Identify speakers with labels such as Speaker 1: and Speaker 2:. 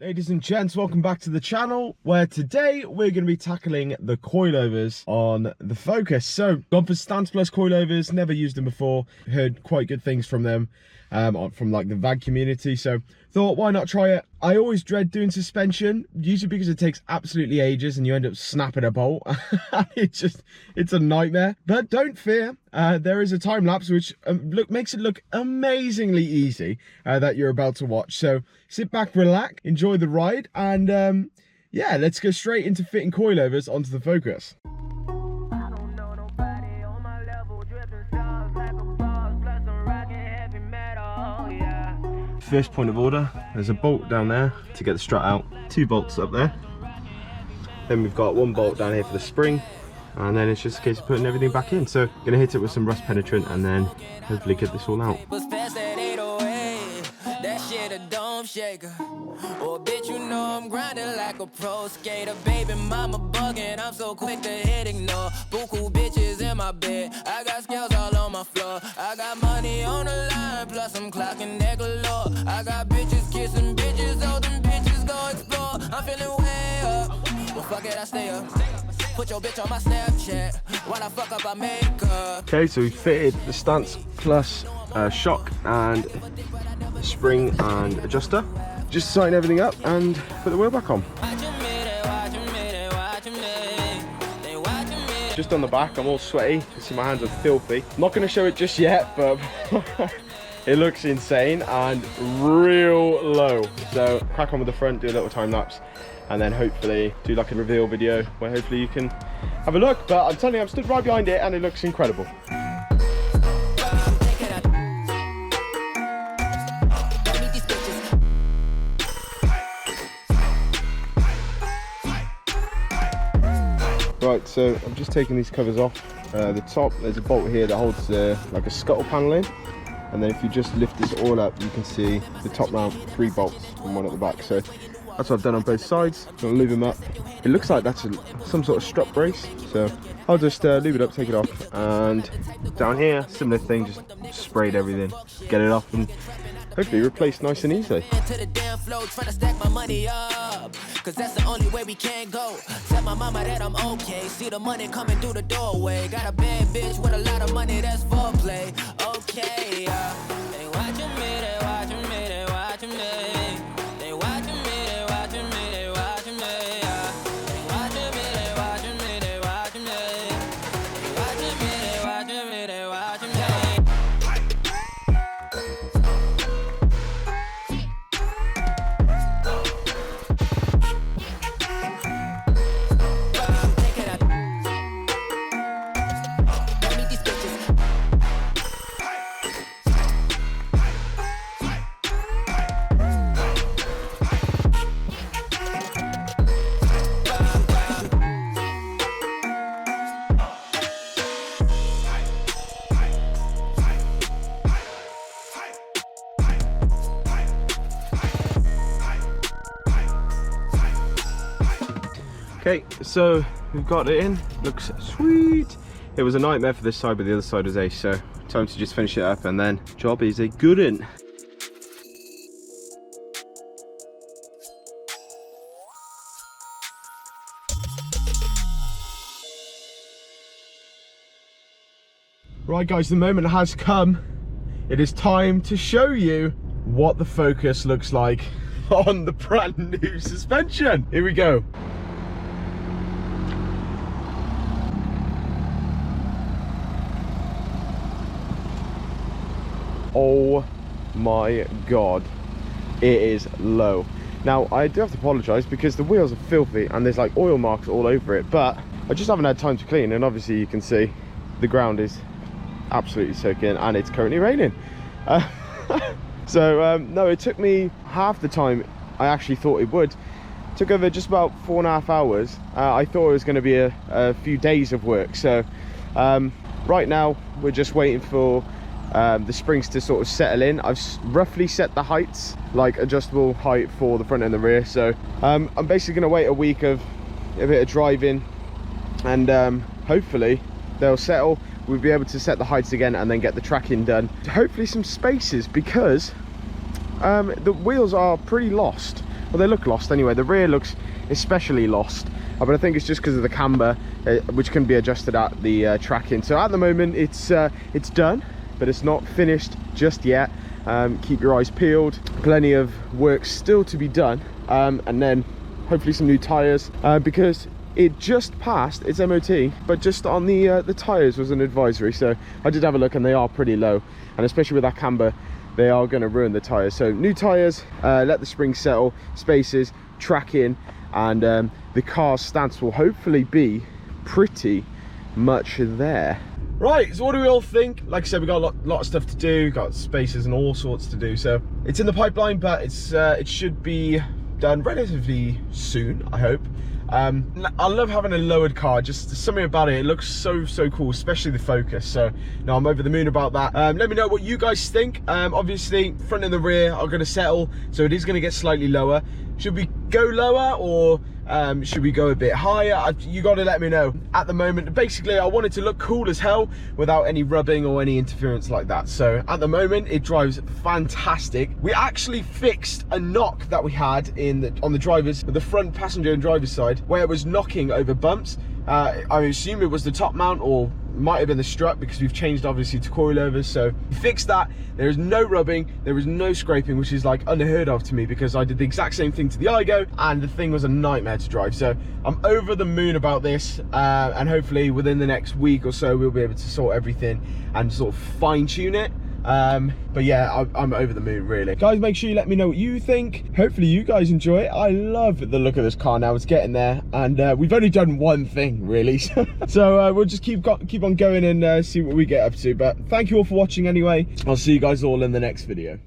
Speaker 1: Ladies and gents, welcome back to the channel, where today we're going to be tackling the coilovers on the Focus. So, gone for stance plus coilovers, never used them before, heard quite good things from them, from like the VAG community, so thought why not try it. I always dread doing suspension, usually because it takes absolutely ages and you end up snapping a bolt. It's a nightmare, but don't fear, there is a time lapse which makes it look amazingly easy that you're about to watch. So sit back, relax, enjoy the ride, and yeah, let's go straight into fitting coilovers onto the Focus. First point of order, there's a bolt down there to get the strut out, 2 bolts up there, then we've got 1 bolt down here for the spring, and then it's just a case of putting everything back in. So gonna hit it with some rust penetrant and then hopefully get this all out. Shaker. Oh, bitch, you know I'm grinding like a pro skater. Baby mama bugging, I'm so quick to hit ignore. Buku bitches in my bed, I got scales all on my floor. I got money on the line, plus I'm clocking that galore. I got bitches kissing bitches, all them bitches go explore. I'm feeling way up, well fuck it, I stay up. Put your bitch on my Snapchat, while I fuck up I make up. Okay, so we fitted the stance plus shock and spring and adjuster. Just tighten everything up and put the wheel back on. Just on the back, I'm all sweaty. You can see my hands are filthy. I'm not going to show it just yet, but it looks insane and real low. So crack on with the front, do a little time lapse, and then hopefully do like a reveal video where hopefully you can have a look. But I'm telling you, I'm stood right behind it and it looks incredible. Right, so I'm just taking these covers off. The top, there's a bolt here that holds like a scuttle panel in, and then if you just lift this all up, you can see the top mount, 3 bolts and 1 at the back. So that's what I've done on both sides. I'm gonna lube them up. It looks like that's some sort of strut brace, so I'll just lube it up, take it off, and down here, similar thing, just sprayed everything, get it off, and hopefully replaced nice and easily. Cause that's the only way we can go. Tell my mama that I'm okay. See the money coming through the doorway. Got a bad bitch with a lot of money, that's foreplay. Okay, they watching me, they watching me, they watching me. They watching me, they watching me, they watching me. They watching me, they watching me, they watching me. They watching me, they watching me, they watching me. Okay, so we've got it in, looks sweet. It was a nightmare for this side, but the other side was ace, so time to just finish it up and then job is a good one. Right guys, the moment has come. It is time to show you what the Focus looks like on the brand new suspension. Here we go. Oh my god, it is low. Now I do have to apologize because the wheels are filthy and there's like oil marks all over it, but I just haven't had time to clean, and obviously you can see the ground is absolutely soaking and it's currently raining. No, it took me half the time I actually thought it would. It took over just about 4.5 hours. I thought it was going to be a few days of work. So right now we're just waiting for the springs to sort of settle in. I've roughly set the heights, like adjustable height for the front and the rear. So I'm basically going to wait a week of a bit of driving, and hopefully they'll settle. We'll be able to set the heights again and then get the tracking done. Hopefully some spaces, because the wheels are pretty lost. well, they look lost anyway. The rear looks especially lost, but I think it's just because of the camber, which can be adjusted at the tracking. So at the moment it's done, but it's not finished just yet. Keep your eyes peeled, plenty of work still to be done, and then hopefully some new tires, because it just passed its MOT, but just on the tires was an advisory. So I did have a look and they are pretty low, and especially with that camber, they are going to ruin the tires. So new tires, let the springs settle, spacers, tracking, and the car's stance will hopefully be pretty much there. Right, so what do we all think? Like I said, we got a lot of stuff to do, got spacers and all sorts to do, so it's in the pipeline, but it should be done relatively soon, I hope. I love having a lowered car, just something about it looks so cool, especially the Focus. So no, I'm over the moon about that. Let me know what you guys think. Obviously front and the rear are going to settle, so it is going to get slightly lower. Should we go lower, or should we go a bit higher? You got to let me know. At the moment, basically I want it to look cool as hell without any rubbing or any interference like that. So at the moment it drives fantastic. We actually fixed a knock that we had on the front passenger and driver's side, where it was knocking over bumps. I assume it was the top mount, or might have been the strut, because we've changed obviously to coilovers. So we fixed that. There is no rubbing, there is no scraping, which is like unheard of to me, because I did the exact same thing to the Igo and the thing was a nightmare to drive. So I'm over the moon about this, and hopefully within the next week or so we'll be able to sort everything and sort of fine tune it. But yeah, I'm over the moon really. Guys, make sure you let me know what you think. Hopefully you guys enjoy it. I love the look of this car now. It's getting there, and we've only done one thing really. So we'll just keep on going and see what we get up to. But thank you all for watching anyway. I'll see you guys all in the next video.